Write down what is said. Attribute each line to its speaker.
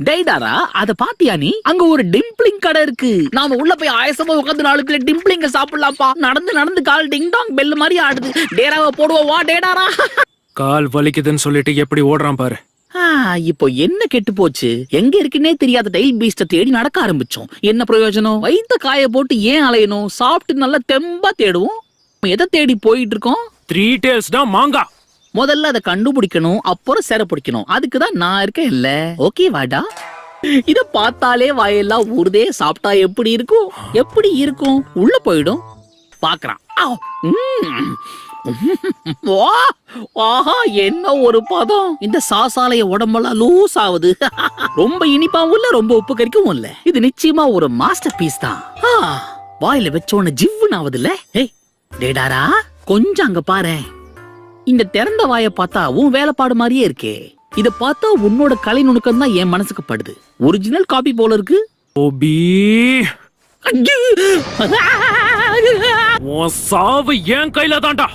Speaker 1: டேடாரா அத பாத்தியா நீ? அங்க ஒரு டிம்பிளிங் கடை இருக்கு. நாம உள்ள போய் ஆயசமா உட்கார்ந்து 4 பிளேட் டிம்பிளிங்க சாப்பிடலாம்ப்பா. நடந்து நடந்து கால் டிங் டாங் பெல் மாதிரி ஆடுது. டேராவை போடுவோம் வா டேடாரா.
Speaker 2: கால் வலிக்குதுன்னு சொல்லிட்டு எப்படி ஓடுறான் பாரு.
Speaker 1: இப்போ என்ன கெட்டு போச்சு? எங்க இருக்குன்னே தெரியாத டைல் பீஸ்ட தேடி நடக்க ஆரம்பிச்சோம். என்ன பிரயோஜனம்? வயித்த காய போட்டு ஏன் அலையணும்? சாப்பிட்டு நல்லா தெம்பா தேடுவோம். எதை தேடி போயிட்டு இருக்கோம்?
Speaker 2: 3 டேல்ஸ் தான் மாங்கா.
Speaker 1: முதல்ல அதை கண்டுபிடிக்கணும், அப்புறம் சேர பிடிக்கணும். அதுக்குதான் நான் இருக்கேன் இல்ல. ஓகே வாடா. இத பார்த்தாலே வாயெல்லாம் ஊறுதே. சாப்பிட்டா எப்படி இருக்கும்? எப்படி இருக்கும்? உள்ள போயிடும். பாக்குறான். ஆஹா என்ன ஒரு பதம். இந்த சாசாலைய உடம்பெல்லாம் லூஸ் ஆகுது. ரொம்ப இனிப்பாவும் இல்ல, ரொம்ப உப்பு கறிக்கவும் இல்ல. இது நிச்சயமா ஒரு மாஸ்டர் பீஸ் தான். வாயில வச்சோன்னு ஜிவ்வுன்னு ஆகுது இல்ல. ஏய் டேடாரா கொஞ்சம் அங்க பாரு. இந்த திறந்த வாயை பார்த்தா உன் வேலைப்பாடு மாதிரியே இருக்கே. இத பார்த்தா உன்னோட கலை நுணுக்கம் தான் என் மனசுக்கு படுது. ஒரிஜினல் காப்பி போல இருக்கு.
Speaker 2: ஓபி உன் சாவு என் கையில தான்டா.